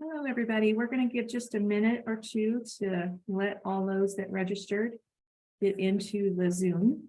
Hello, everybody. We're going to give just a minute or two to let all those that registered get into the Zoom.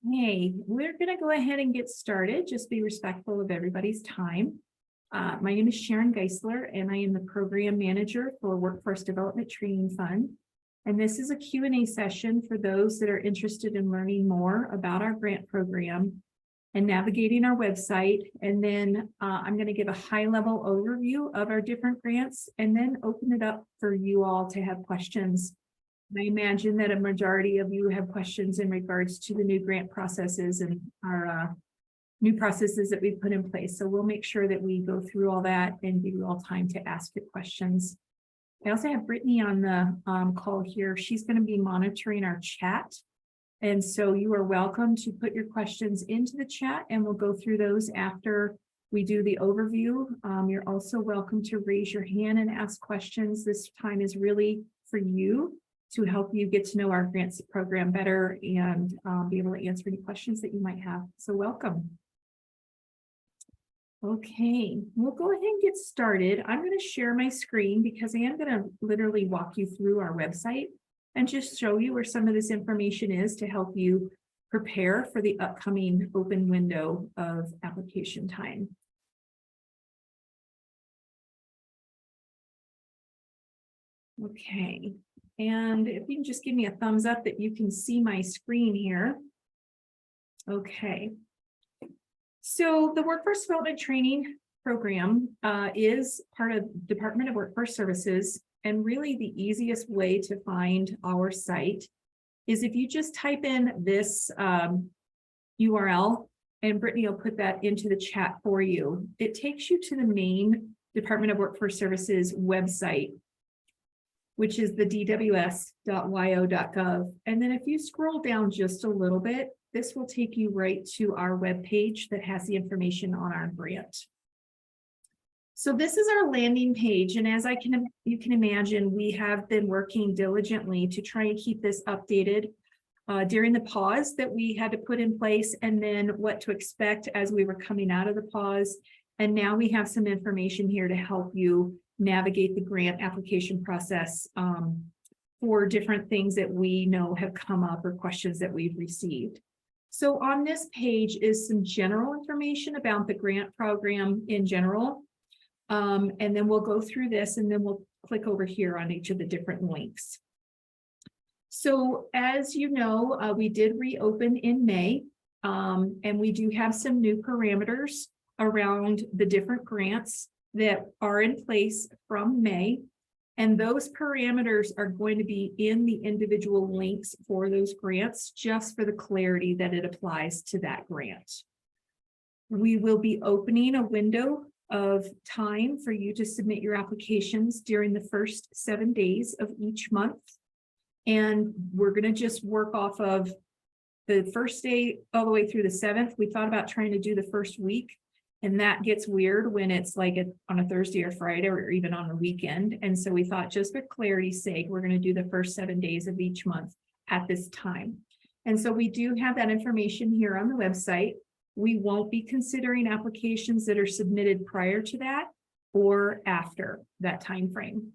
Okay, we're going to go ahead and get started. Just be respectful of everybody's time. My name is Sharon Geisler, and I am the Program Manager for Workforce Development Training Fund. And this is a Q&A session for those that are interested in learning more about our grant program and navigating our website. And then I'm going to give a high-level overview of our different grants and then open it up for you all to have questions. I imagine that a majority of you have questions in regards to the new grant processes and our new processes that we've put in place. So we'll make sure that we go through all that and give you all time to ask your questions. I also have Brittany on the call here. She's going to be monitoring our chat. And so you are welcome to put your questions into the chat and we'll go through those after we do the overview. You're also welcome to raise your hand and ask questions. This time is really for you to help you get to know our grants program better and be able to answer any questions that you might have. So welcome. Okay, we'll go ahead and get started. I'm going to share my screen because I am going to literally walk you through our website and just show you where some of this information is to help you prepare for the upcoming open window of application time. Okay. And if you can just give me a thumbs up that you can see my screen here. Okay. So the Workforce Development Training Program is part of Department of Workforce Services. And really the easiest way to find our site is if you just type in this URL, and Brittany will put that into the chat for you. It takes you to the main Department of Workforce Services website, which is the dws.yo.gov. And then if you scroll down just a little bit, this will take you right to our webpage that has the information on our grant. So this is our landing page. And as you can imagine, we have been working diligently to try and keep this updated during the pause that we had to put in place and then what to expect as we were coming out of the pause. And now we have some information here to help you navigate the grant application process for different things that we know have come up or questions that we've received. So on this page is some general information about the grant program in general. And then we'll go through this and then we'll click over here on each of the different links. So as you know, we did reopen in May and we do have some new parameters around the different grants that are in place from May, and those parameters are going to be in the individual links for those grants just for the clarity that it applies to that grant. We will be opening a window of time for you to submit your applications during the first 7 days of each month, and we're going to just work off of the first day all the way through the 7th. We thought about trying to do the first week, and that gets weird when it's like on a Thursday or Friday or even on a weekend. And so we thought just for clarity's sake, we're going to do the first 7 days of each month at this time. And so we do have that information here on the website. We won't be considering applications that are submitted prior to that or after that time frame.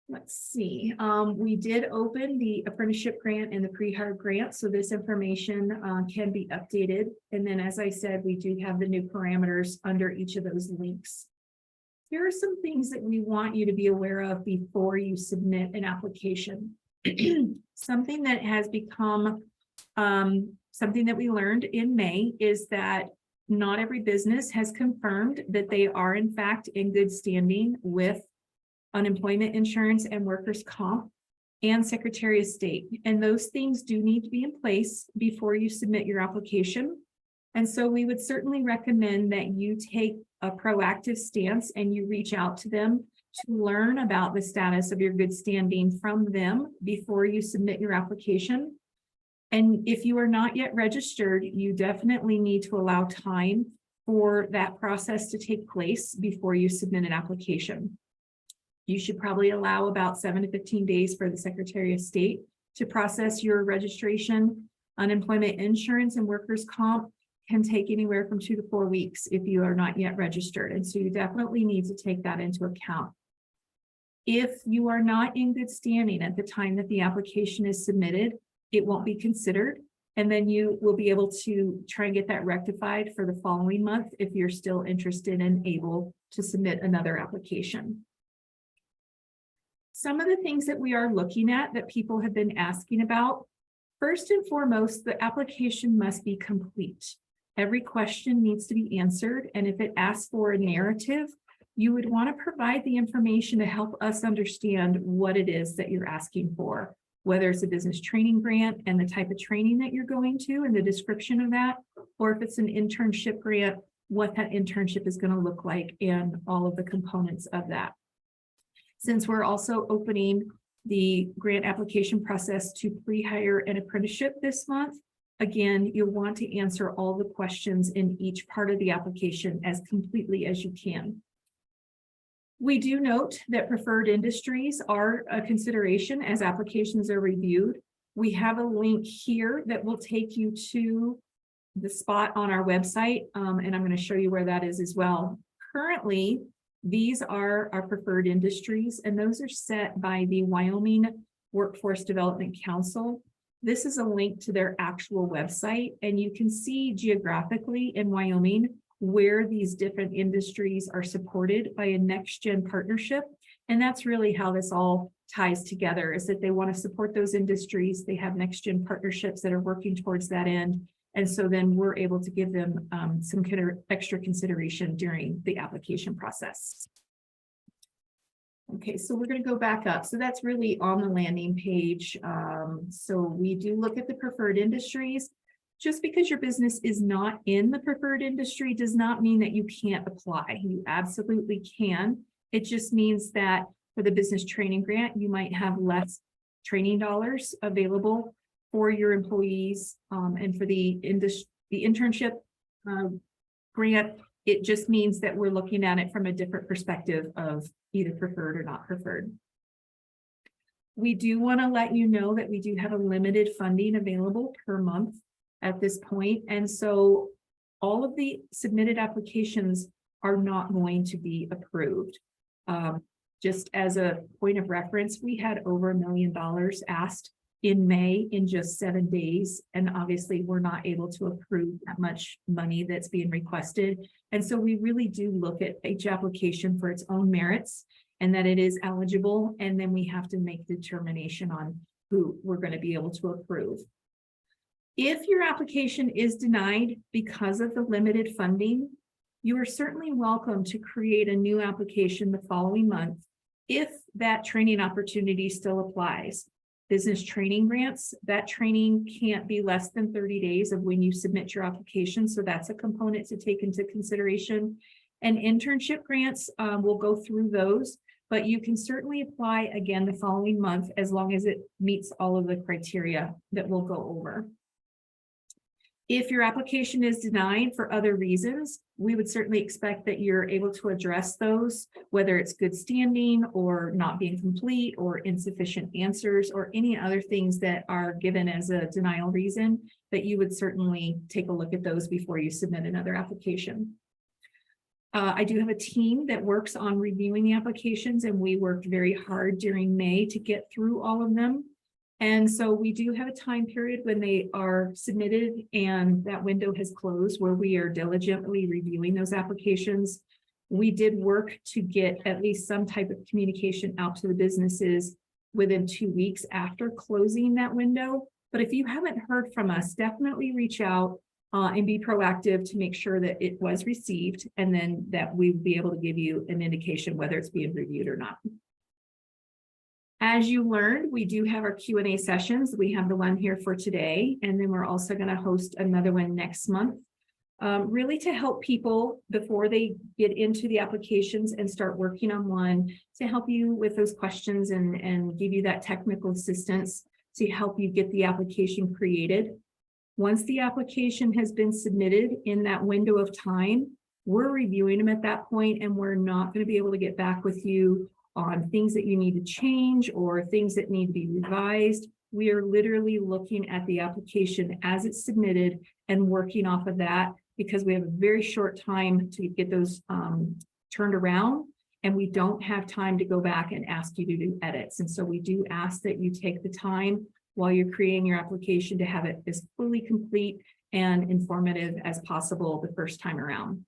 Let's see. We did open the apprenticeship grant and the pre-hire grant, so this information can be updated. And then, as I said, we do have the new parameters under each of those links. Here are some things that we want you to be aware of before you submit an application. Something that has become something that we learned in May is that not every business has confirmed that they are in fact in good standing with unemployment insurance and workers' comp and Secretary of State. And those things do need to be in place before you submit your application. And so we would certainly recommend that you take a proactive stance and you reach out to them to learn about the status of your good standing from them before you submit your application. And if you are not yet registered, you definitely need to allow time for that process to take place before you submit an application. You should probably allow about 7 to 15 days for the Secretary of State to process your registration. Unemployment insurance and workers' comp can take anywhere from 2 to 4 weeks if you are not yet registered. And so you definitely need to take that into account. If you are not in good standing at the time that the application is submitted, it won't be considered. And then you will be able to try and get that rectified for the following month if you're still interested and able to submit another application. Some of the things that we are looking at that people have been asking about, first and foremost, the application must be complete. Every question needs to be answered, and if it asks for a narrative, you would want to provide the information to help us understand what it is that you're asking for, whether it's a business training grant and the type of training that you're going to and the description of that, or if it's an internship grant, what that internship is going to look like and all of the components of that. Since we're also opening the grant application process to pre-hire and apprenticeship this month, again, you'll want to answer all the questions in each part of the application as completely as you can. We do note that preferred industries are a consideration as applications are reviewed. We have a link here that will take you to the spot on our website, and I'm going to show you where that is as well. Currently, these are our preferred industries, and those are set by the Wyoming Workforce Development Council. This is a link to their actual website, and you can see geographically in Wyoming where these different industries are supported by a next-gen partnership. And that's really how this all ties together, is that they want to support those industries. They have next-gen partnerships that are working towards that end. And so then we're able to give them some extra consideration during the application process. Okay, so we're going to go back up. So that's really on the landing page. So we do look at the preferred industries. Just because your business is not in the preferred industry does not mean that you can't apply. You absolutely can. It just means that for the business training grant, you might have less training dollars available for your employees, and for the internship grant, it just means that we're looking at it from a different perspective of either preferred or not preferred. We do want to let you know that we do have a limited funding available per month at this point, and so all of the submitted applications are not going to be approved. Just as a point of reference, we had over $1 million asked in May in just 7 days. And obviously we're not able to approve that much money that's being requested. And so we really do look at each application for its own merits and that it is eligible. And then we have to make determination on who we're going to be able to approve. If your application is denied because of the limited funding, you are certainly welcome to create a new application the following month if that training opportunity still applies. Business training grants, that training can't be less than 30 days of when you submit your application. So that's a component to take into consideration. And internship grants, we'll go through those, but you can certainly apply again the following month as long as it meets all of the criteria that we'll go over. If your application is denied for other reasons, we would certainly expect that you're able to address those, whether it's good standing or not being complete or insufficient answers or any other things that are given as a denial reason, that you would certainly take a look at those before you submit another application. I do have a team that works on reviewing the applications, and we worked very hard during May to get through all of them. And so we do have a time period when they are submitted and that window has closed where we are diligently reviewing those applications. We did work to get at least some type of communication out to the businesses within 2 weeks after closing that window. But if you haven't heard from us, definitely reach out. and be proactive to make sure that it was received, and then that we would be able to give you an indication whether it's being reviewed or not. As you learned, we do have our Q&A sessions. We have the one here for today, and then we're also going to host another one next month, really to help people before they get into the applications and start working on one, to help you with those questions and give you that technical assistance to help you get the application created. Once the application has been submitted in that window of time, we're reviewing them at that point, and we're not going to be able to get back with you on things that you need to change or things that need to be revised. We are literally looking at the application as it's submitted and working off of that, because we have a very short time to get those turned around, and we don't have time to go back and ask you to do edits. And so we do ask that you take the time while you're creating your application to have it as fully complete and informative as possible the first time around.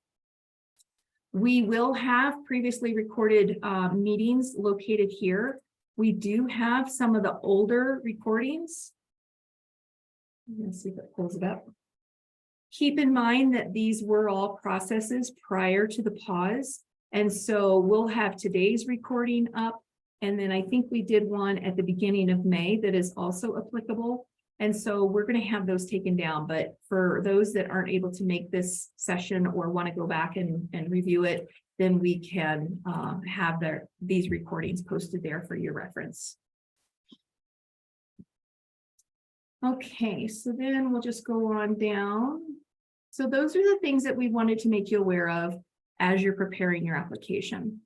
We will have previously recorded meetings located here. We do have some of the older recordings. Let's see if it pulls it up. Keep in mind that these were all processes prior to the pause. And so we'll have today's recording up. And then I think we did one at the beginning of May that is also applicable. And so we're going to have those taken down. But for those that aren't able to make this session or want to go back and review it, then we can have these recordings posted there for your reference. Okay, so then we'll just go on down. So those are the things that we wanted to make you aware of as you're preparing your application.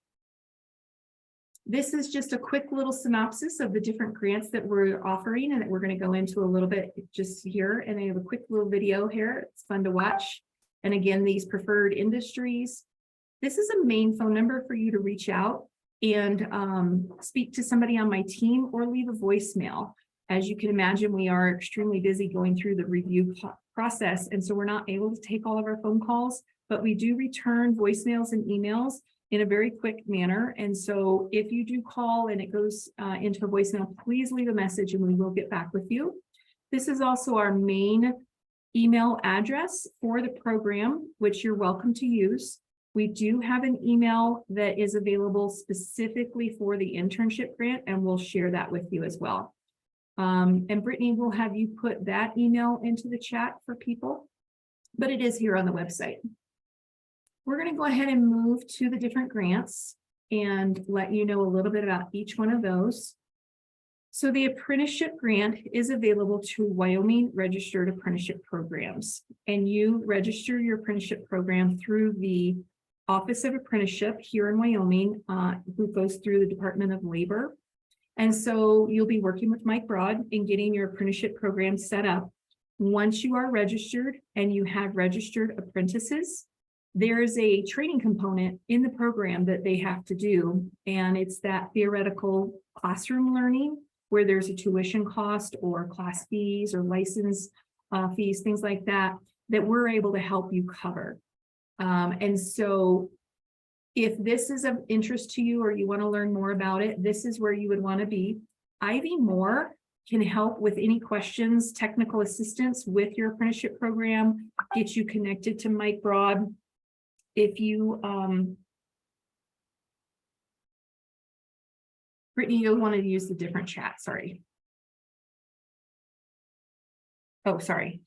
This is just a quick little synopsis of the different grants that we're offering and that we're going to go into a little bit just here. And I have a quick little video here. It's fun to watch. And again, these preferred industries. This is a main phone number for you to reach out and speak to somebody on my team or leave a voicemail. As you can imagine, we are extremely busy going through the review process. And so we're not able to take all of our phone calls, but we do return voicemails and emails in a very quick manner. And so if you do call and it goes into a voicemail, please leave a message and we will get back with you. This is also our main email address for the program, which you're welcome to use. We do have an email that is available specifically for the internship grant, and we'll share that with you as well. And Brittany will have you put that email into the chat for people, but it is here on the website. We're going to go ahead and move to the different grants and let you know a little bit about each one of those. So the apprenticeship grant is available to Wyoming registered apprenticeship programs, and you register your apprenticeship program through the Office of Apprenticeship here in Wyoming, who goes through the Department of Labor. And so you'll be working with Mike Broad in getting your apprenticeship program set up. Once you are registered and you have registered apprentices, there is a training component in the program that they have to do, and it's that theoretical classroom learning where there's a tuition cost or class fees or license fees, things like that, that we're able to help you cover. And so if this is of interest to you or you want to learn more about it, this is where you would want to be. Ivy Moore can help with any questions, technical assistance with your apprenticeship program, get you connected to Mike Broad. If you, Brittany, you'll want to use the different chat, sorry. Oh, sorry.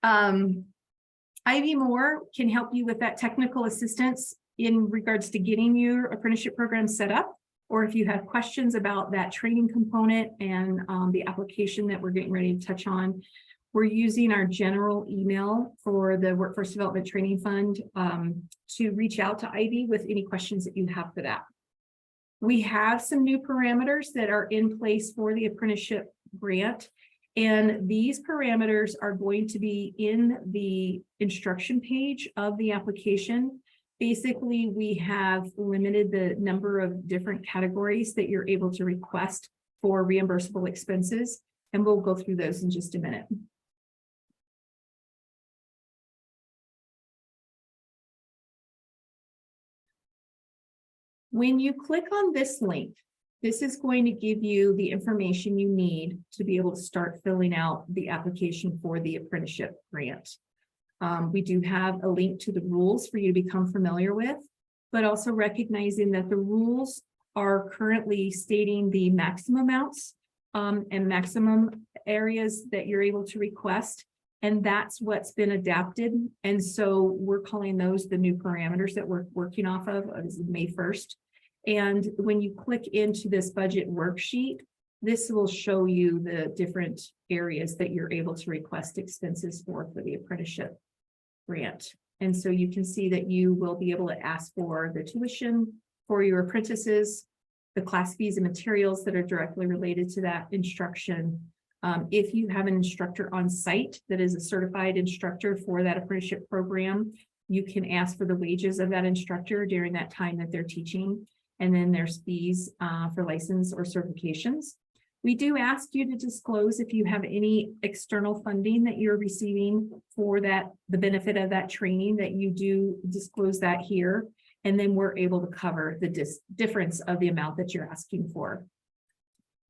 Ivy Moore can help you with that technical assistance in regards to getting your apprenticeship program set up, or if you have questions about that training component and the application that we're getting ready to touch on. We're using our general email for the Workforce Development Training Fund to reach out to Ivy with any questions that you have for that. We have some new parameters that are in place for the apprenticeship grant, and these parameters are going to be in the instruction page of the application. Basically, we have limited the number of different categories that you're able to request for reimbursable expenses, and we'll go through those in just a minute. When you click on this link, this is going to give you the information you need to be able to start filling out the application for the apprenticeship grant. We do have a link to the rules for you to become familiar with, but also recognizing that the rules are currently stating the maximum amounts and maximum areas that you're able to request. And that's what's been adapted. And so we're calling those the new parameters that we're working off of as of May 1st. And when you click into this budget worksheet, this will show you the different areas that you're able to request expenses for the apprenticeship grant. And so you can see that you will be able to ask for the tuition for your apprentices, the class fees and materials that are directly related to that instruction. If you have an instructor on site that is a certified instructor for that apprenticeship program, you can ask for the wages of that instructor during that time that they're teaching. And then there's fees for license or certifications. We do ask you to disclose if you have any external funding that you're receiving for that, the benefit of that training, that you do disclose that here. And then we're able to cover the difference of the amount that you're asking for.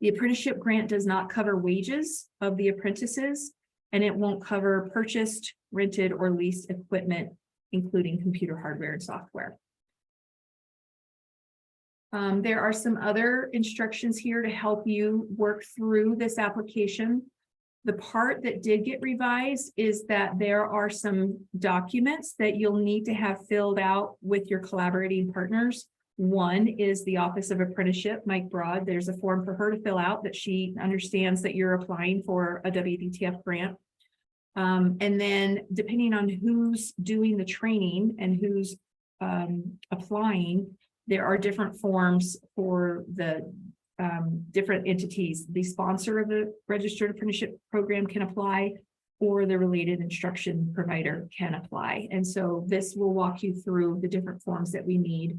The apprenticeship grant does not cover wages of the apprentices, and it won't cover purchased, rented, or leased equipment, including computer hardware and software. There are some other instructions here to help you work through this application. The part that did get revised is that there are some documents that you'll need to have filled out with your collaborating partners. One is the Office of Apprenticeship, Mike Broad. There's a form for her to fill out that she understands that you're applying for a Wdtf grant. And then depending on who's doing the training and who's applying, there are different forms for the different entities. The sponsor of the registered apprenticeship program can apply, or the related instruction provider can apply. And so this will walk you through the different forms that we need.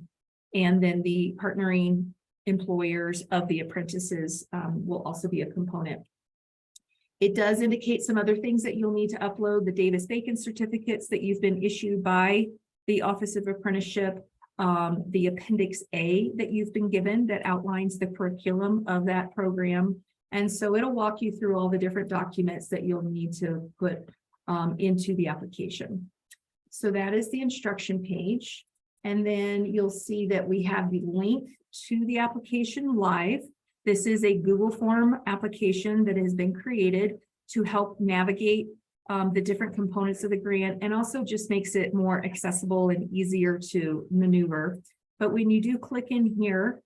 And then the partnering employers of the apprentices will also be a component. It does indicate some other things that you'll need to upload: the Davis-Bacon certificates that you've been issued by the Office of Apprenticeship, the Appendix A that you've been given that outlines the curriculum of that program. And so it'll walk you through all the different documents that you'll need to put into the application. So that is the instruction page. And then you'll see that we have the link to the application live. This is a Google form application that has been created to help navigate the different components of the grant, and also just makes it more accessible and easier to maneuver. But when you do click in here,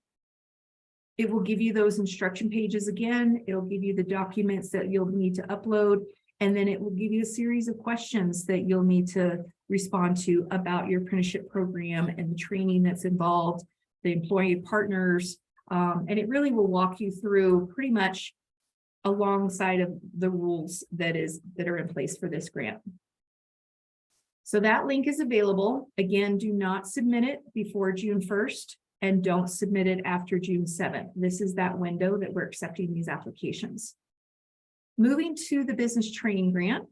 it will give you those instruction pages again. It'll give you the documents that you'll need to upload, and then it will give you a series of questions that you'll need to respond to about your apprenticeship program and the training that's involved, the employee partners, and it really will walk you through pretty much alongside of the rules that are in place for this grant. So that link is available. Again, do not submit it before June 1st and don't submit it after June 7th. This is that window that we're accepting these applications. Moving to the business training grant.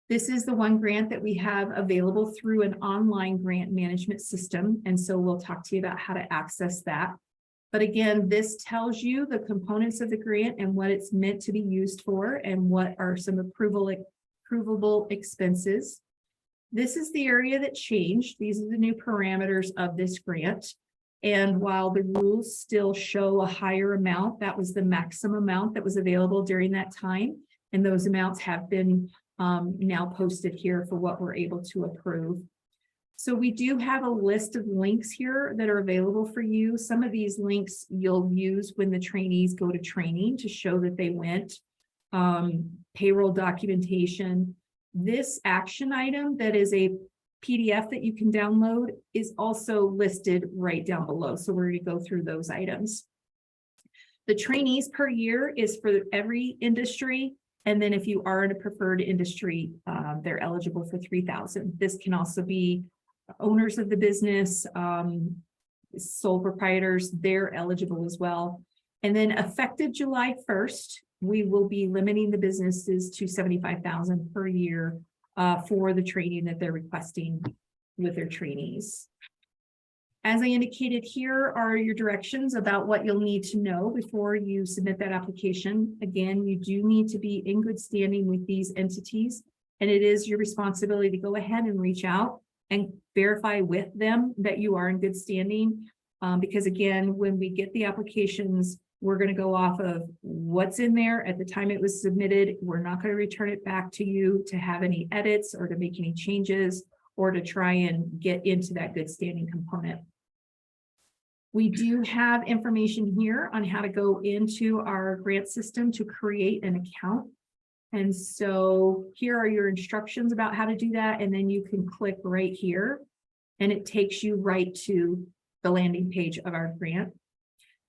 This is the one grant that we have available through an online grant management system. And so we'll talk to you about how to access that. But again, this tells you the components of the grant and what it's meant to be used for and what are some approvable expenses. This is the area that changed. These are the new parameters of this grant. And while the rules still show a higher amount, that was the maximum amount that was available during that time. And those amounts have been now posted here for what we're able to approve. So we do have a list of links here that are available for you. Some of these links you'll use when the trainees go to training to show that they went. Payroll documentation. This action item that is a PDF that you can download is also listed right down below. So we're going to go through those items. The trainees per year is for every industry. And then if you are in a preferred industry, they're eligible for $3,000. This can also be owners of the business, sole proprietors, they're eligible as well. And then effective July 1st, we will be limiting the businesses to $75,000 per year for the training that they're requesting with their trainees. As I indicated, here are your directions about what you'll need to know before you submit that application. Again, you do need to be in good standing with these entities. And it is your responsibility to go ahead and reach out and verify with them that you are in good standing. Because again, when we get the applications, we're going to go off of what's in there at the time it was submitted. We're not going to return it back to you to have any edits or to make any changes or to try and get into that good standing component. We do have information here on how to go into our grant system to create an account. And so here are your instructions about how to do that. And then you can click right here and it takes you right to the landing page of our grant.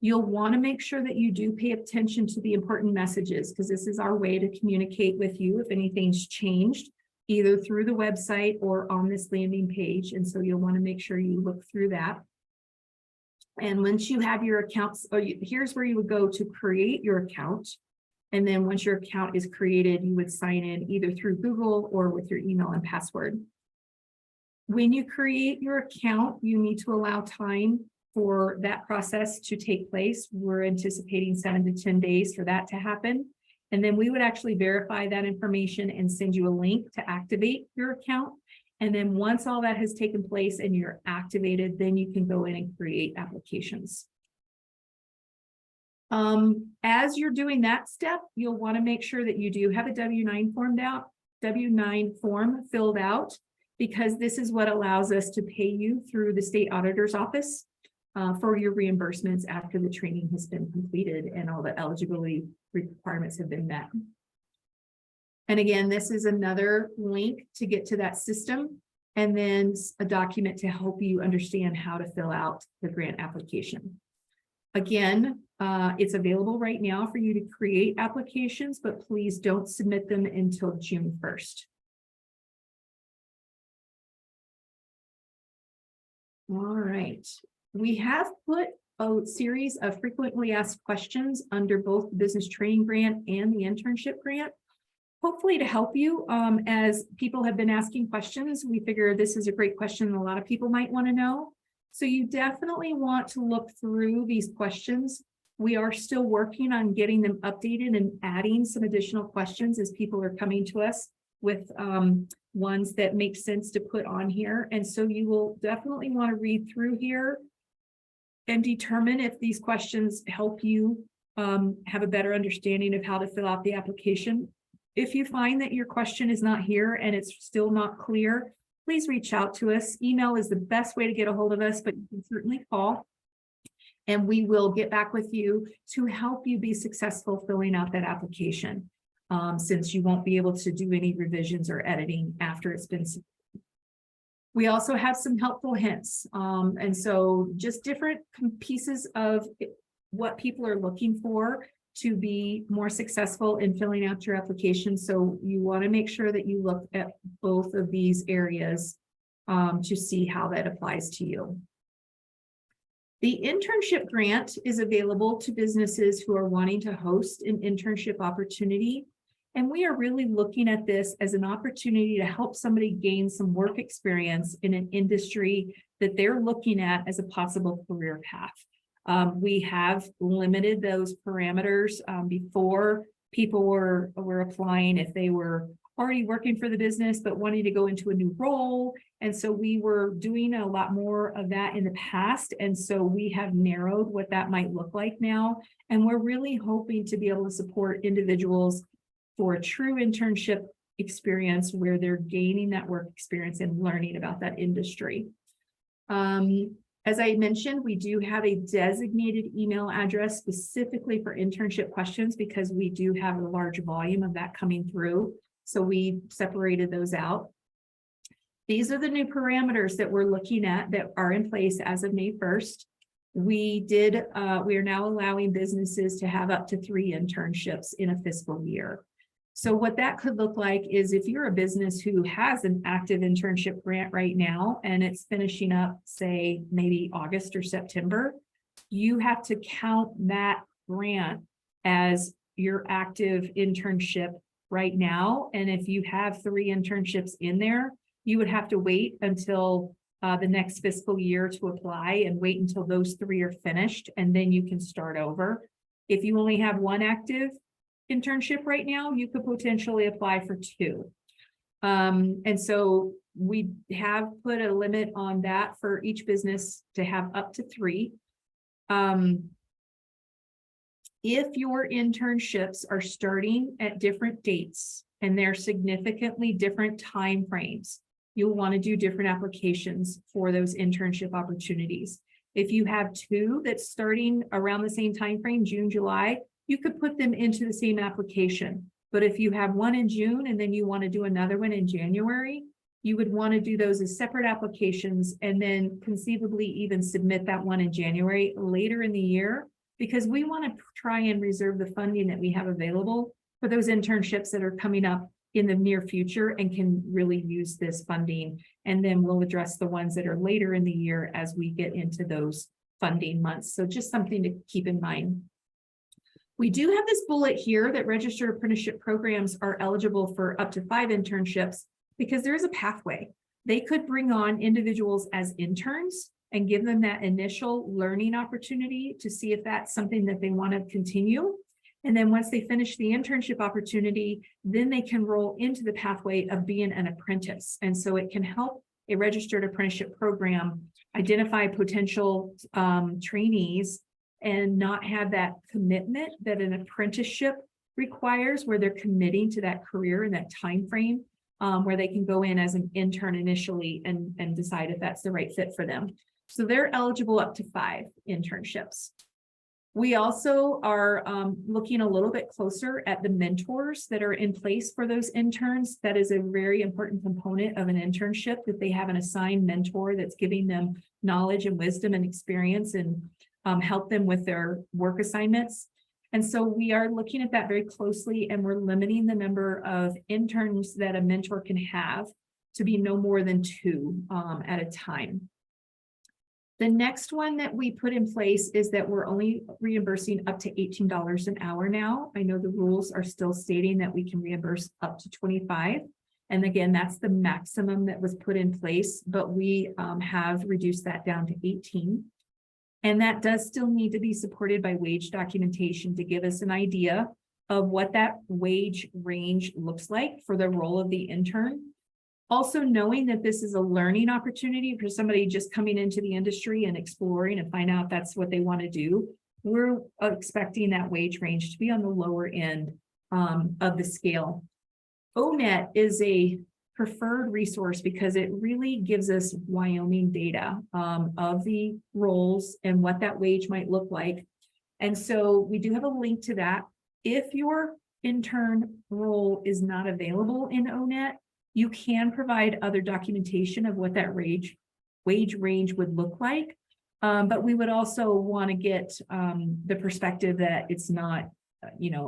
You'll want to make sure that you do pay attention to the important messages, because this is our way to communicate with you if anything's changed, either through the website or on this landing page. And so you'll want to make sure you look through that. And once you have your accounts, here's where you would go to create your account. And then once your account is created, you would sign in either through Google or with your email and password. When you create your account, you need to allow time for that process to take place. We're anticipating 7 to 10 days for that to happen. And then we would actually verify that information and send you a link to activate your account. And then once all that has taken place and you're activated, then you can go in and create applications. As you're doing that step, you'll want to make sure that you do have a W-9 form filled out, because this is what allows us to pay you through the state auditor's office for your reimbursements after the training has been completed and all the eligibility requirements have been met. And again, this is another link to get to that system, and then a document to help you understand how to fill out the grant application. Again, it's available right now for you to create applications, but please don't submit them until June 1st. All right. We have put a series of frequently asked questions under both the business training grant and the internship grant, hopefully to help you. As people have been asking questions, we figure this is a great question a lot of people might want to know. So you definitely want to look through these questions. We are still working on getting them updated and adding some additional questions as people are coming to us with ones that make sense to put on here. And so you will definitely want to read through here and determine if these questions help you have a better understanding of how to fill out the application. If you find that your question is not here and it's still not clear, please reach out to us. Email is the best way to get a hold of us, but you can certainly call and we will get back with you to help you be successful filling out that application, since you won't be able to do any revisions or editing after it's been submitted. We also have some helpful hints. And so just different pieces of what people are looking for to be more successful in filling out your application. So you want to make sure that you look at both of these areas to see how that applies to you. The internship grant is available to businesses who are wanting to host an internship opportunity. And we are really looking at this as an opportunity to help somebody gain some work experience in an industry that they're looking at as a possible career path. We have limited those parameters before people were applying if they were already working for the business but wanting to go into a new role. And so we were doing a lot more of that in the past. And so we have narrowed what that might look like now. And we're really hoping to be able to support individuals for a true internship experience where they're gaining that work experience and learning about that industry. As I mentioned, we do have a designated email address specifically for internship questions because we do have a large volume of that coming through. So we separated those out. These are the new parameters that we're looking at that are in place as of May 1st. We are now allowing businesses to have up to 3 internships in a fiscal year. So what that could look like is if you're a business who has an active internship grant right now and it's finishing up, say, maybe August or September, you have to count that grant as your active internship right now. And if you have 3 internships in there, you would have to wait until the next fiscal year to apply and wait until those 3 are finished, and then you can start over. If you only have 1 active internship right now, you could potentially apply for 2. And so we have put a limit on that for each business to have up to 3. If your internships are starting at different dates and they're significantly different time frames, you'll want to do different applications for those internship opportunities. If you have 2 that's starting around the same time frame, June, July, you could put them into the same application. But if you have one in June and then you want to do another one in January, you would want to do those as separate applications and then conceivably even submit that one in January later in the year, because we want to try and reserve the funding that we have available for those internships that are coming up in the near future and can really use this funding. And then we'll address the ones that are later in the year as we get into those funding months. So just something to keep in mind. We do have this bullet here that registered apprenticeship programs are eligible for up to 5 internships because there is a pathway. They could bring on individuals as interns and give them that initial learning opportunity to see if that's something that they want to continue. And then once they finish the internship opportunity, then they can roll into the pathway of being an apprentice. And so it can help a registered apprenticeship program identify potential trainees and not have that commitment that an apprenticeship requires, where they're committing to that career in that time frame, where they can go in as an intern initially and decide if that's the right fit for them. So they're eligible up to 5 internships. We also are looking a little bit closer at the mentors that are in place for those interns. That is a very important component of an internship, that they have an assigned mentor that's giving them knowledge and wisdom and experience and help them with their work assignments. And so we are looking at that very closely, and we're limiting the number of interns that a mentor can have to be no more than 2 at a time. The next one that we put in place is that we're only reimbursing up to $18 an hour now. I know the rules are still stating that we can reimburse up to $25. And again, that's the maximum that was put in place, but we have reduced that down to $18. And that does still need to be supported by wage documentation to give us an idea of what that wage range looks like for the role of the intern. Also knowing that this is a learning opportunity for somebody just coming into the industry and exploring and find out that's what they want to do. We're expecting that wage range to be on the lower end of the scale. ONET is a preferred resource because it really gives us Wyoming data of the roles and what that wage might look like. And so we do have a link to that. If your intern role is not available in ONET, you can provide other documentation of what that wage range would look like. But we would also want to get the perspective that it's not,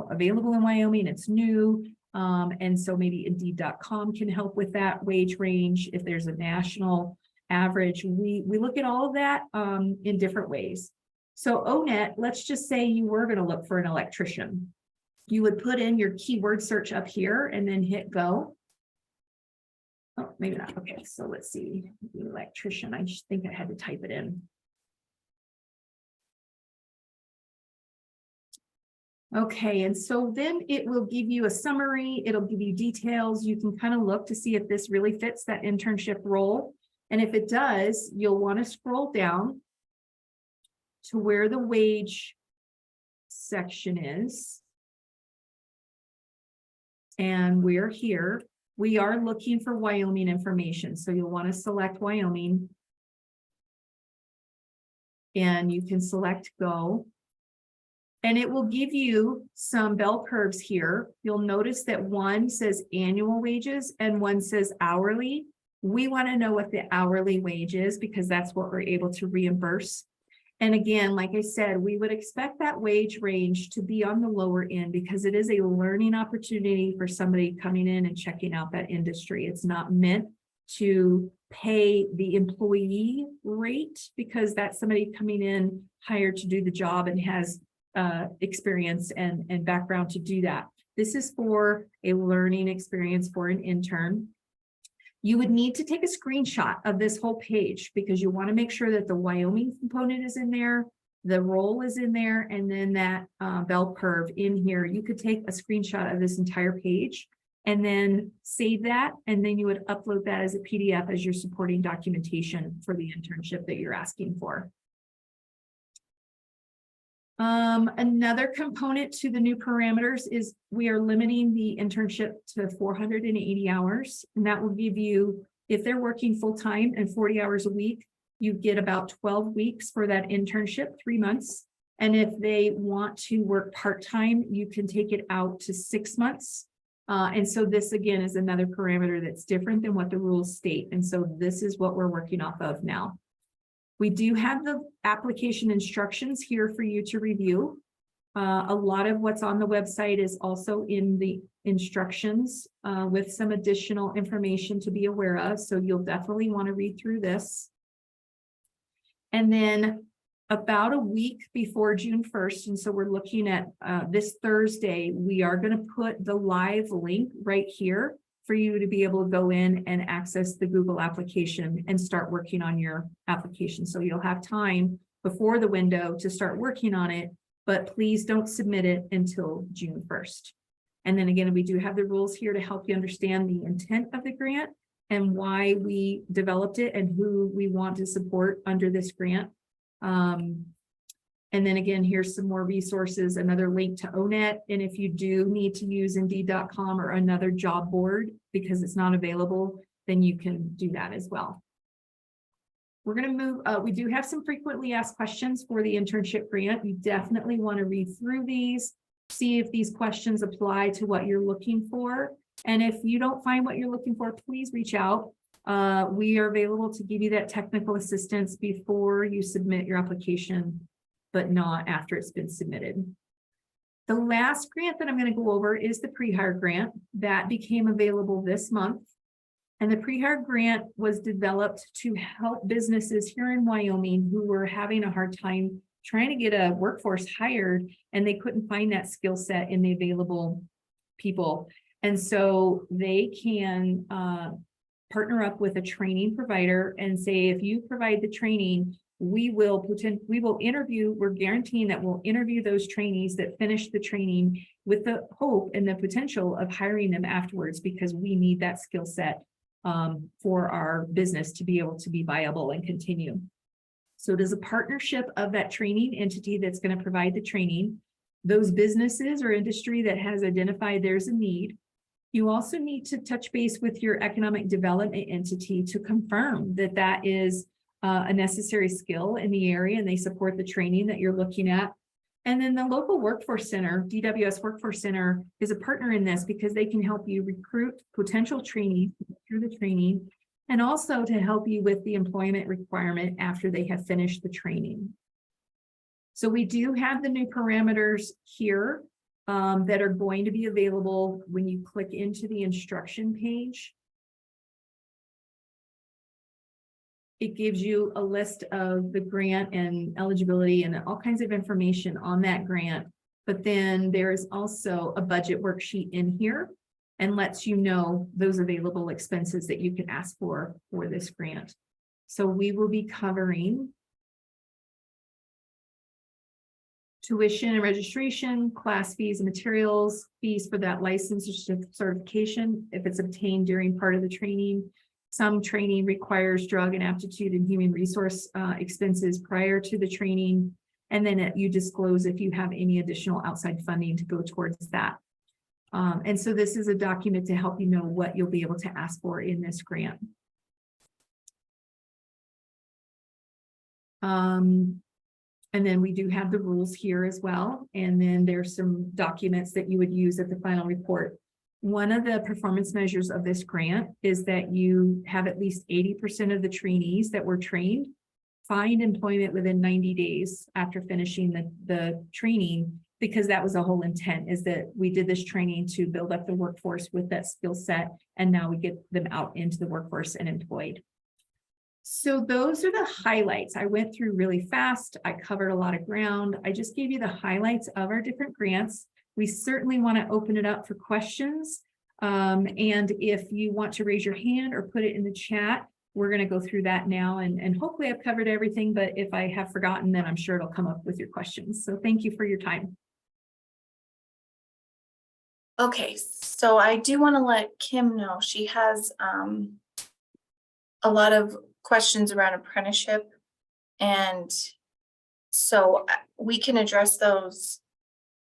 available in Wyoming, it's new. And so maybe Indeed.com can help with that wage range. If there's a national average, we look at all of that in different ways. So ONET, let's just say you were going to look for an electrician. You would put in your keyword search up here and then hit go. Oh, maybe not. Okay, so let's see. The electrician. I just think I had to type it in. Okay, and so then it will give you a summary. It'll give you details. You can kind of look to see if this really fits that internship role. And if it does, you'll want to scroll down to where the wage section is. And we're here. We are looking for Wyoming information. So you'll want to select Wyoming. And you can select go. And it will give you some bell curves here. You'll notice that one says annual wages and one says hourly. We want to know what the hourly wage is because that's what we're able to reimburse. And again, like I said, we would expect that wage range to be on the lower end because it is a learning opportunity for somebody coming in and checking out that industry. It's not meant to pay the employee rate because that's somebody coming in hired to do the job and has experience and background to do that. This is for a learning experience for an intern. You would need to take a screenshot of this whole page because you want to make sure that the Wyoming component is in there, the role is in there, and then that bell curve in here. You could take a screenshot of this entire page and then save that, and then you would upload that as a PDF as your supporting documentation for the internship that you're asking for. Another component to the new parameters is we are limiting the internship to 480 hours, and that will give you, if they're working full-time and 40 hours a week, you get about 12 weeks for that internship, 3 months. And if they want to work part-time, you can take it out to 6 months. And so this again is another parameter that's different than what the rules state. And so this is what we're working off of now. We do have the application instructions here for you to review. A lot of what's on the website is also in the instructions with some additional information to be aware of. So you'll definitely want to read through this. And then about a week before June 1st, and so we're looking at this Thursday, we are going to put the live link right here for you to be able to go in and access the Google application and start working on your application. So you'll have time before the window to start working on it, but please don't submit it until June 1st. And then again, we do have the rules here to help you understand the intent of the grant and why we developed it and who we want to support under this grant. And then again, here's some more resources, another link to ONET. And if you do need to use Indeed.com or another job board because it's not available, then you can do that as well. We're going to move, we do have some frequently asked questions for the internship grant. You definitely want to read through these, see if these questions apply to what you're looking for. And if you don't find what you're looking for, please reach out. We are available to give you that technical assistance before you submit your application, but not after it's been submitted. The last grant that I'm going to go over is the pre-hire grant that became available this month. And the pre-hire grant was developed to help businesses here in Wyoming who were having a hard time trying to get a workforce hired, and they couldn't find that skill set in the available people. And so they can partner up with a training provider and say, if you provide the training, we will interview, we're guaranteeing that we'll interview those trainees that finish the training with the hope and the potential of hiring them afterwards, because we need that skill set for our business to be able to be viable and continue. So it is a partnership of that training entity that's going to provide the training, those businesses or industry that has identified there's a need. You also need to touch base with your economic development entity to confirm that that is a necessary skill in the area and they support the training that you're looking at. And then the local workforce center, DWS Workforce Center, is a partner in this because they can help you recruit potential trainees through the training and also to help you with the employment requirement after they have finished the training. So we do have the new parameters here that are going to be available when you click into the instruction page. It gives you a list of the grant and eligibility and all kinds of information on that grant. But then there is also a budget worksheet in here and lets you know those available expenses that you can ask for this grant. So we will be covering tuition and registration, class fees and materials, fees for that license or certification if it's obtained during part of the training. Some training requires drug and aptitude and human resource expenses prior to the training. And then you disclose if you have any additional outside funding to go towards that. And so this is a document to help you know what you'll be able to ask for in this grant. And then we do have the rules here as well. And then there's some documents that you would use at the final report. One of the performance measures of this grant is that you have at least 80% of the trainees that were trained find employment within 90 days after finishing the training, because that was the whole intent, is that we did this training to build up the workforce with that skill set, and now we get them out into the workforce and employed. So those are the highlights. I went through really fast. I covered a lot of ground. I just gave you the highlights of our different grants. We certainly want to open it up for questions. And if you want to raise your hand or put it in the chat, we're going to go through that now. And hopefully I've covered everything, but if I have forgotten, then I'm sure it'll come up with your questions. So thank you for your time. Okay, so I do want to let Kim know she has a lot of questions around apprenticeship. And so we can address those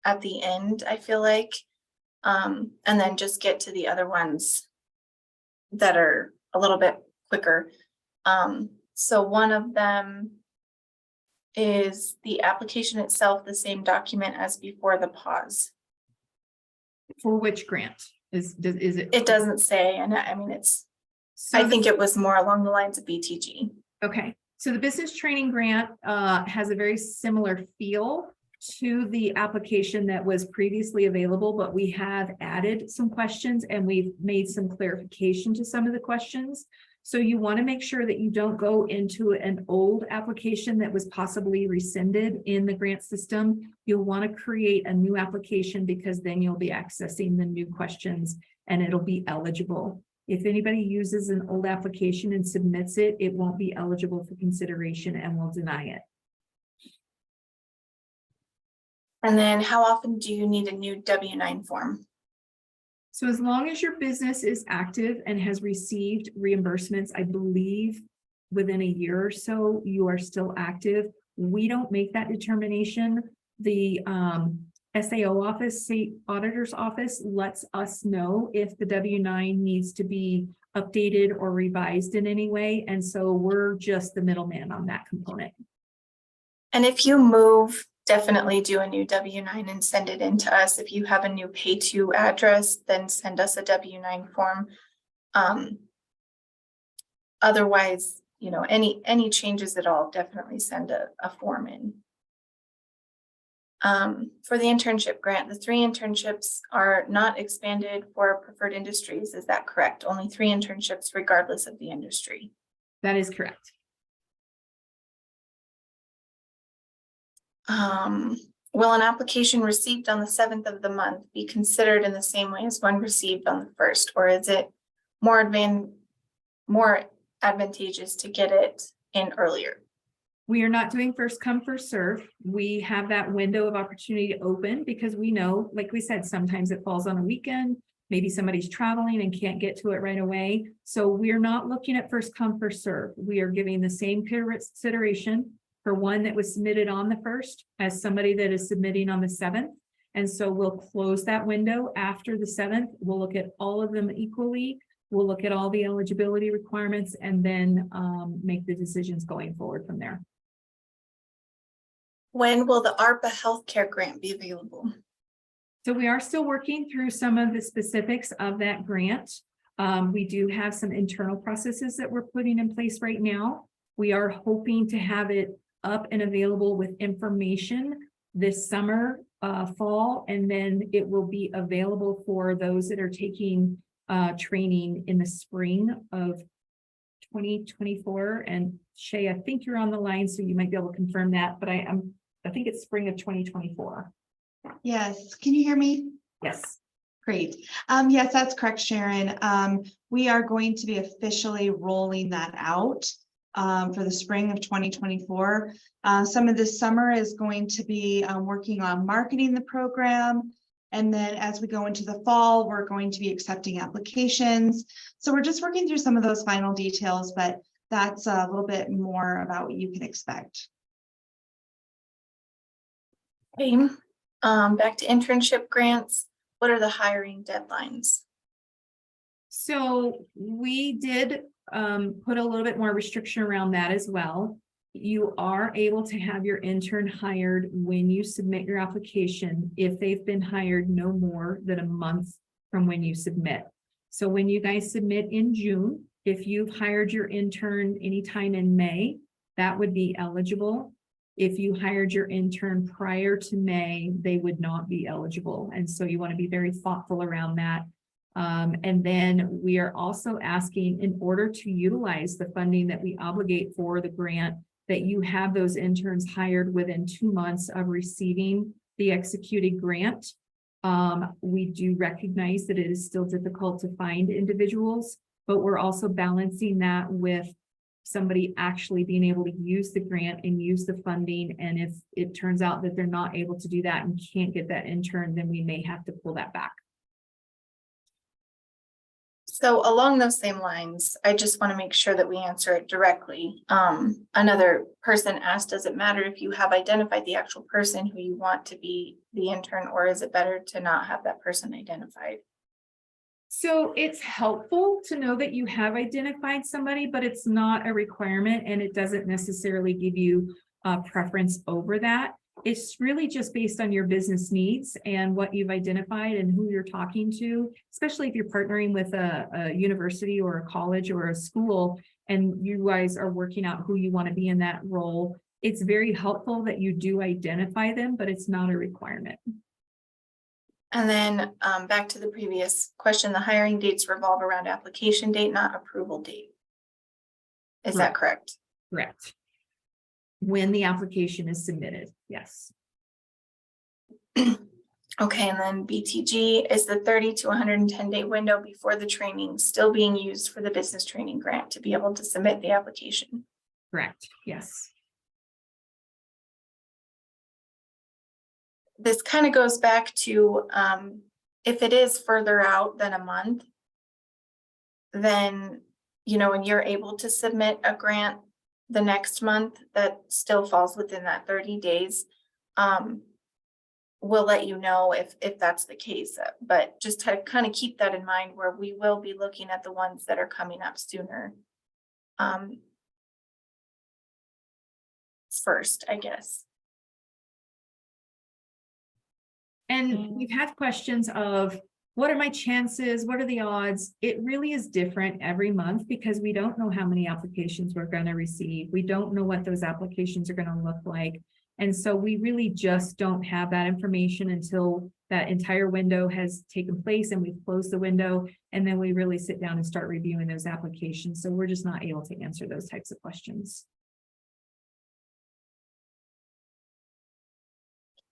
at the end, I feel like. And then just get to the other ones that are a little bit quicker. So one of them is the application itself, the same document as before the pause. For which grant? Is it? It doesn't say, and I mean, So I think it was more along the lines of BTG. Okay, so the business training grant has a very similar feel to the application that was previously available, but we have added some questions and we've made some clarification to some of the questions. So you want to make sure that you don't go into an old application that was possibly rescinded in the grant system. You'll want to create a new application because then you'll be accessing the new questions and it'll be eligible. If anybody uses an old application and submits it, it won't be eligible for consideration and will deny it. And then how often do you need a new W-9 form? So as long as your business is active and has received reimbursements, I believe within a year or so, you are still active. We don't make that determination. The SAO office, state auditor's office, lets us know if the W-9 needs to be updated or revised in any way. And so we're just the middleman on that component. And if you move, definitely do a new W-9 and send it in to us. If you have a new pay-to address, then send us a W-9 form. Otherwise, you know, any changes at all, definitely send a form in. For the internship grant, the 3 internships are not expanded for preferred industries. Is that correct? Only 3 internships regardless of the industry. That is correct. Will an application received on the 7th of the month be considered in the same way as one received on the 1st, or is it more advantageous to get it in earlier? We are not doing first come, first serve. We have that window of opportunity open because we know, like we said, sometimes it falls on a weekend. Maybe somebody's traveling and can't get to it right away. So we're not looking at first come, first serve. We are giving the same consideration for one that was submitted on the 1st as somebody that is submitting on the 7th. And so we'll close that window after the 7th. We'll look at all of them equally. We'll look at all the eligibility requirements and then make the decisions going forward from there. When will the ARPA healthcare grant be available? So we are still working through some of the specifics of that grant. We do have some internal processes that we're putting in place right now. We are hoping to have it up and available with information this summer, fall, and then it will be available for those that are taking training in the spring of 2024. And Shay, I think you're on the line, so you might be able to confirm that, but I think it's spring of 2024. Yes, can you hear me? Yes. Great. Yes, that's correct, Sharon. We are going to be officially rolling that out for the spring of 2024. Some of this summer is going to be working on marketing the program. And then as we go into the fall, we're going to be accepting applications. So we're just working through some of those final details, but that's a little bit more about what you can expect. Okay. Back to internship grants. What are the hiring deadlines? So we did put a little bit more restriction around that as well. You are able to have your intern hired when you submit your application if they've been hired no more than a month from when you submit. So when you guys submit in June, if you've hired your intern anytime in May, that would be eligible. If you hired your intern prior to May, they would not be eligible. And so you want to be very thoughtful around that. And then we are also asking, in order to utilize the funding that we obligate for the grant, that you have those interns hired within 2 months of receiving the executed grant. We do recognize that it is still difficult to find individuals, but we're also balancing that with somebody actually being able to use the grant and use the funding. And if it turns out that they're not able to do that and can't get that intern, then we may have to pull that back. So along those same lines, I just want to make sure that we answer it directly. Another person asked, does it matter if you have identified the actual person who you want to be the intern, or is it better to not have that person identified? So it's helpful to know that you have identified somebody, but it's not a requirement and it doesn't necessarily give you a preference over that. It's really just based on your business needs and what you've identified and who you're talking to, especially if you're partnering with a university or a college or a school, and you guys are working out who you want to be in that role. It's very helpful that you do identify them, but it's not a requirement. And then back to the previous question, the hiring dates revolve around application date, not approval date. Is that correct? Correct. When the application is submitted, yes. Okay, and then BTG, is the 30 to 110 day window before the training still being used for the business training grant to be able to submit the application? Correct, yes. This kind of goes back to if it is further out than a month, then, you know, when you're able to submit a grant the next month, that still falls within that 30 days. We'll let you know if that's the case, but just to kind of keep that in mind where we will be looking at the ones that are coming up sooner. First, I guess. And we've had questions of, what are my chances? What are the odds? It really is different every month because we don't know how many applications we're going to receive. We don't know what those applications are going to look like. And so we really just don't have that information until that entire window has taken place and we've closed the window. And then we really sit down and start reviewing those applications. So we're just not able to answer those types of questions.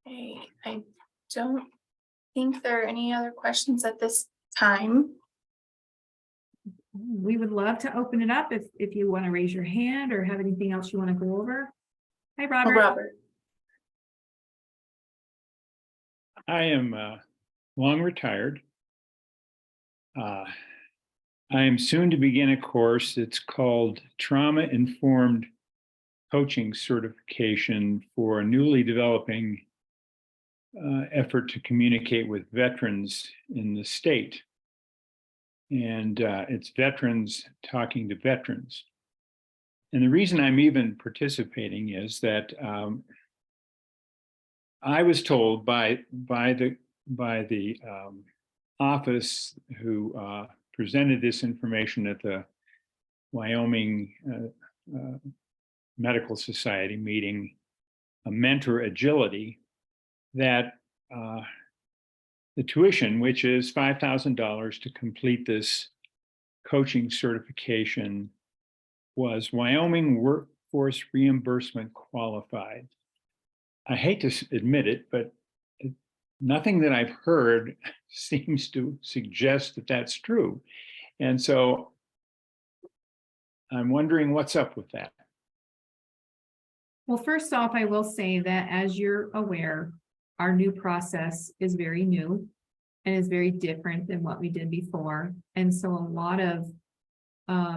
Okay, I don't think there are any other questions at this time. We would love to open it up if you want to raise your hand or have anything else you want to go over. Hi, Robert. Robert. I am long retired. I am soon to begin a course. It's called Trauma-Informed Coaching Certification for a newly developing effort to communicate with veterans in the state. And it's veterans talking to veterans. And the reason I'm even participating is that I was told by the office who presented this information at the Wyoming Medical Society meeting, a mentor agility, that the tuition, which is $5,000 to complete this coaching certification, was Wyoming workforce reimbursement qualified. I hate to admit it, but nothing that I've heard seems to suggest that that's true. And so I'm wondering what's up with that. Well, first off, I will say that as you're aware, our new process is very new and is very different than what we did before. And so a lot of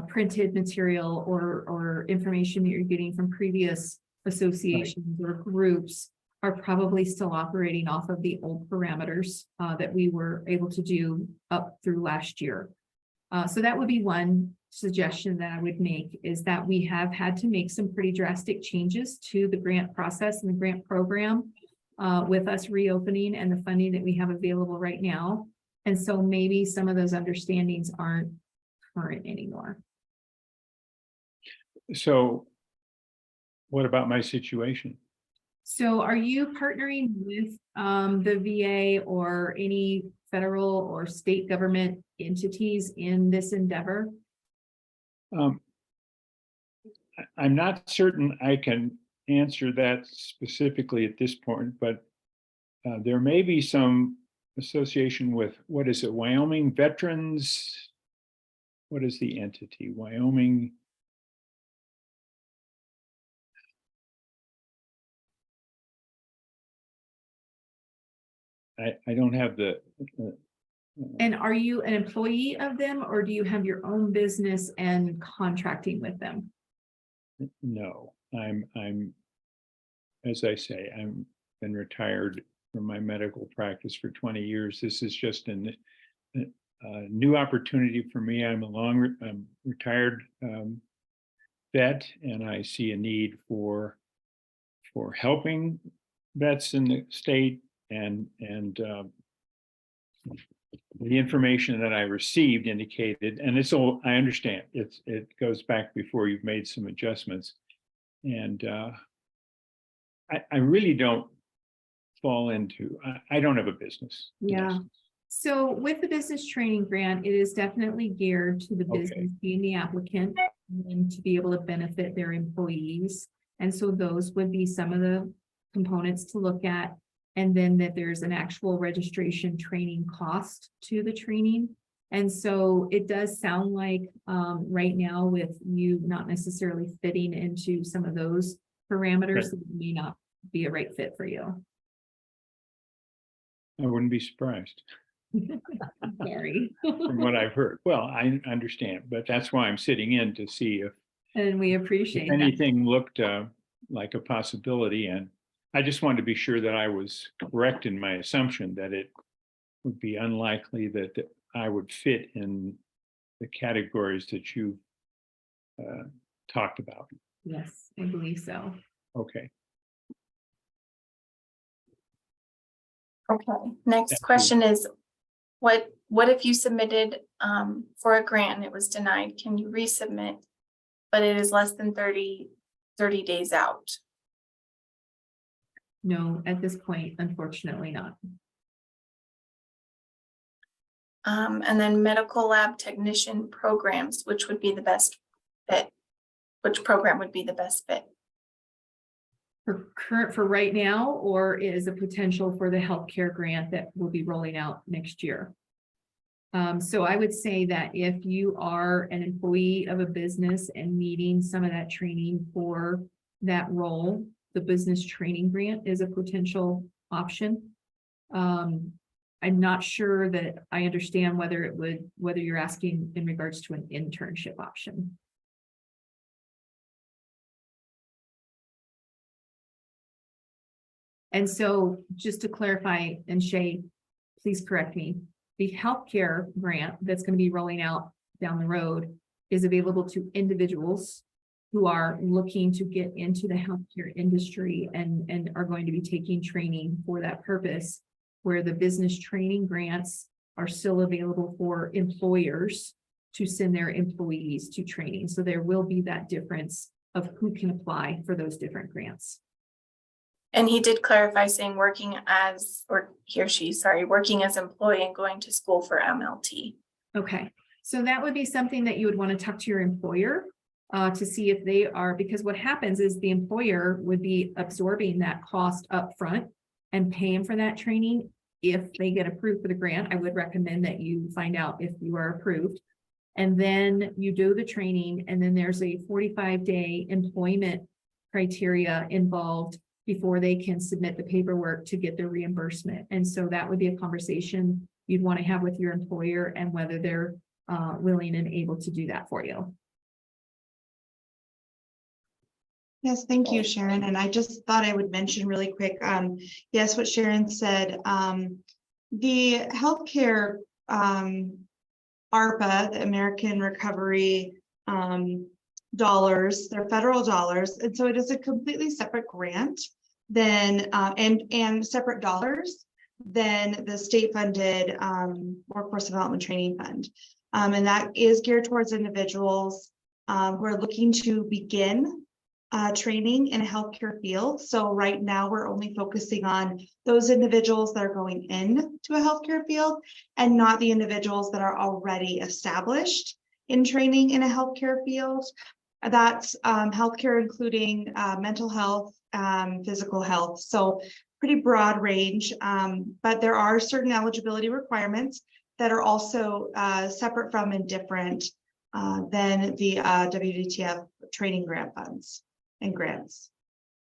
printed material or information that you're getting from previous associations or groups are probably still operating off of the old parameters that we were able to do up through last year. So that would be one suggestion that I would make, is that we have had to make some pretty drastic changes to the grant process and the grant program with us reopening and the funding that we have available right now. And so maybe some of those understandings aren't current anymore. So what about my situation? So are you partnering with the VA or any federal or state government entities in this endeavor? I'm not certain I can answer that specifically at this point, but there may be some association with, what is it, Wyoming Veterans? What is the entity? Wyoming. I don't have the And are you an employee of them, or do you have your own business and contracting with them? No, I'm, as I say, I'm been retired from my medical practice for 20 years. This is just a new opportunity for me. I'm retired vet, and I see a need for helping vets in the state, and the information that I received indicated, and it's all, I understand, it goes back before you've made some adjustments. And I really don't fall into, I don't have a business. in Yeah. essence. So with the business training grant, it is definitely geared to the Okay. business being the applicant and to be able to benefit their employees. And so those would be some of the components to look at. And then that there's an actual registration training cost to the training. And so it does sound like right now, with you not necessarily fitting into some of those parameters, it may not be a right fit for you. I wouldn't be surprised Sorry. from what I've heard. Well, I understand, but that's why I'm sitting in to see And we appreciate if that. anything looked like a possibility. And I just wanted to be sure that I was correct in my assumption that it would be unlikely that I would fit in the categories that you talked about. Yes, I believe so. Okay. Okay, next Thank you. question is, what if you submitted for a grant and it was denied? Can you resubmit? But it is less than 30 days out. No, at this point, unfortunately not. And then medical lab technician programs, which would be the best fit? Which program would be the best fit? For right now, or is a potential for the healthcare grant that will be rolling out next year. So I would say that if you are an employee of a business and needing some of that training for that role, the business training grant is a potential option. I'm not sure that I understand whether you're asking in regards to an internship option. And so just to clarify, and Shay, please correct me, the healthcare grant that's going to be rolling out down the road is available to individuals who are looking to get into the healthcare industry and are going to be taking training for that purpose, where the business training grants are still available for employers to send their employees to training. So there will be that difference of who can apply for those different grants. And he did clarify saying working as, or he or she, sorry, working as employee and going to school for MLT. Okay, so that would be something that you would want to talk to your employer to see if they are, because what happens is the employer would be absorbing that cost up front and paying for that training. If they get approved for the grant, I would recommend that you find out if you are approved. And then you do the training, and then there's a 45-day employment criteria involved before they can submit the paperwork to get their reimbursement. And so that would be a conversation you'd want to have with your employer and whether they're willing and able to do that for you. Yes, thank you, Sharon. And I just thought I would mention really quick, yes, what Sharon said, the healthcare ARPA, the American Recovery dollars, they're federal dollars. And so it is a completely separate grant than and separate dollars than the state funded workforce development training fund. And that is geared towards individuals who are looking to begin training in a healthcare field. So right now we're only focusing on those individuals that are going into a healthcare field and not the individuals that are already established in training in a healthcare field. That's healthcare, including mental health, physical health. So pretty broad range, but there are certain eligibility requirements that are also separate from and different than the Wdtf training grant funds and grants.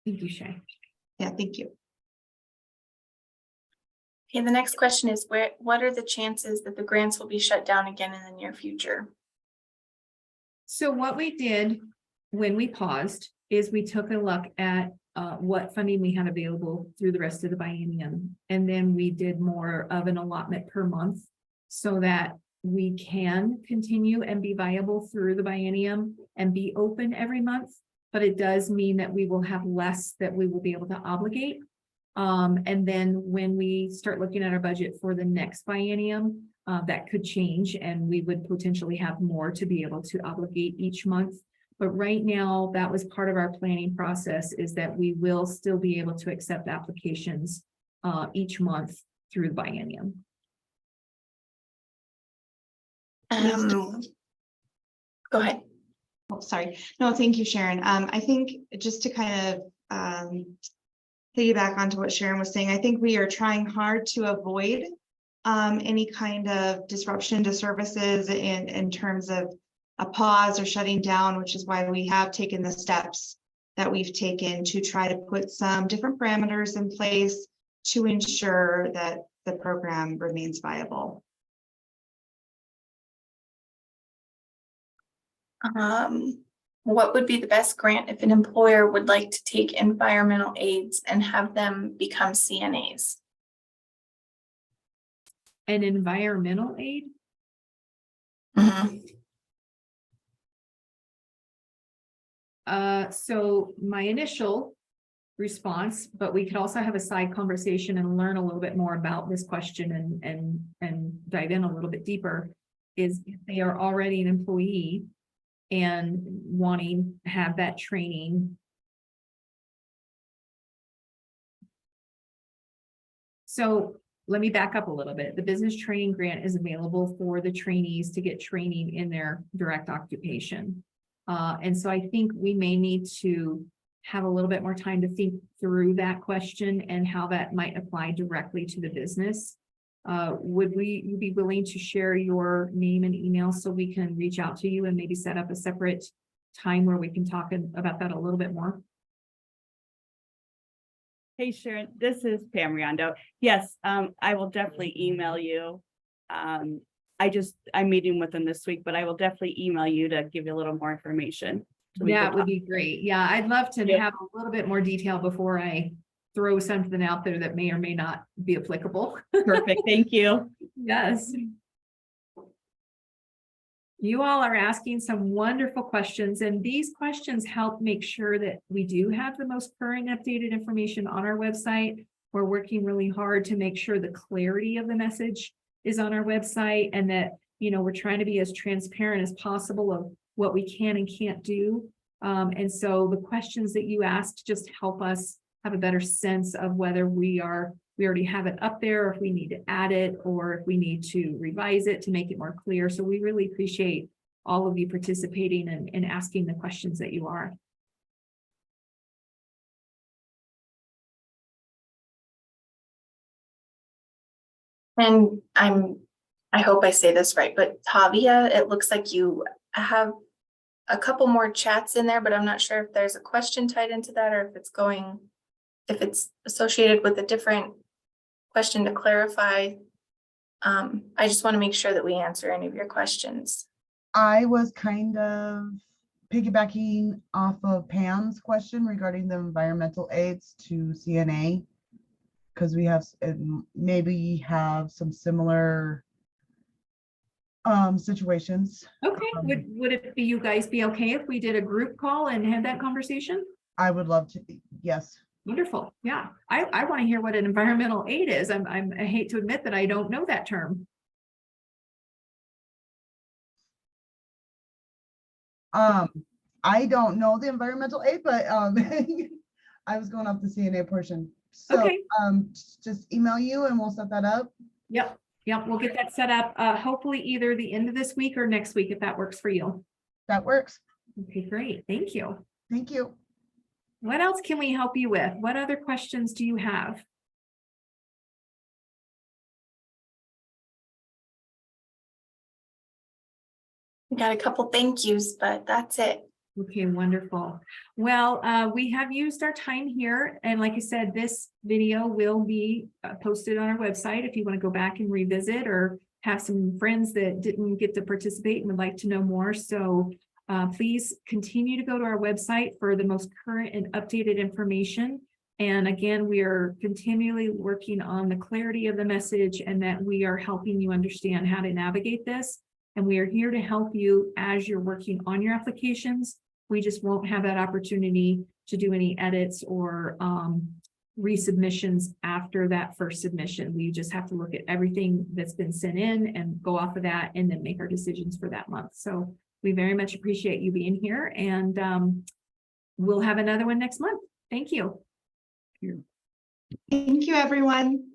Thank you, Shay. Yeah, thank you. Okay, the next question is what are the chances that the grants will be shut down again in the near future? So what we did when we paused is we took a look at what funding we had available through the rest of the biennium. And then we did more of an allotment per month so that we can continue and be viable through the biennium and be open every month. But it does mean that we will have less that we will be able to obligate. And then when we start looking at our budget for the next biennium, that could change and we would potentially have more to be able to obligate each month. But right now, that was part of our planning process, is that we will still be able to accept applications each month through the biennium. Go ahead. Oh, sorry. No, thank you, Sharon. I think just to kind of piggyback onto what Sharon was saying, I think we are trying hard to avoid any kind of disruption to services in terms of a pause or shutting down, which is why we have taken the steps that we've taken to try to put some different parameters in place to ensure that the program remains viable. What would be the best grant if an employer would like to take environmental aids and have them become CNAs? An environmental aid? So my initial response, but we could also have a side conversation and learn a little bit more about this question and dive in a little bit deeper, is if they are already an employee and wanting to have that training. So let me back up a little bit. The business training grant is available for the trainees to get training in their direct occupation. And so I think we may need to have a little bit more time to think through that question and how that might apply directly to the business. Would you be willing to share your name and email so we can reach out to you and maybe set up a separate time where we can talk about that a little bit more? Hey Sharon, this is Pam Riondo. Yes, I will definitely email you. I'm meeting with them this week, but I will definitely email you to give you a little more information. So That would be great. Yeah, I'd love to Yep. have a little bit more detail before I throw something out there that may or may not be applicable. Perfect, thank you. Yes. You all are asking some wonderful questions, and these questions help make sure that we do have the most current updated information on our website. We're working really hard to make sure the clarity of the message is on our website, and that, we're trying to be as transparent as possible of what we can and can't do. And so the questions that you asked just help us have a better sense of whether we already have it up there, or if we need to add it, or if we need to revise it to make it more clear. So we really appreciate all of you participating and asking the questions that you are. And I hope I say this right, but Tavia, it looks like you have a couple more chats in there, but I'm not sure if there's a question tied into that, or if it's associated with a different question to clarify. I just want to make sure that we answer any of your questions. I was kind of piggybacking off of Pam's question regarding the environmental aids to CNA, because we have maybe have some similar situations. Okay, would it be, you guys be okay if we did a group call and had that conversation? I would love to, yes. Wonderful. Yeah, I want to hear what an environmental aid is. I hate to admit that I don't know that term. I don't know the environmental aid, but I was going off the CNA portion. So Okay. Just email you and we'll set that up. Yep, we'll get that set up, hopefully either the end of this week or next week, if that works for you. That works. Okay, great. Thank you. Thank you. What else can we help you with? What other questions do you have? We got a couple thank yous, but that's it. Okay, wonderful. Well, we have used our time here, and like I said, this video will be posted on our website if you want to go back and revisit or have some friends that didn't get to participate and would like to know more. So please continue to go to our website for the most current and updated information. And again, we are continually working on the clarity of the message and that we are helping you understand how to navigate this. And we are here to help you as you're working on your applications. We just won't have that opportunity to do any edits or resubmissions after that first submission. We just have to look at everything that's been sent in and go off of that and then make our decisions for that month. So we very much appreciate you being here, and we'll have another one next month. Thank you. Thank you, everyone.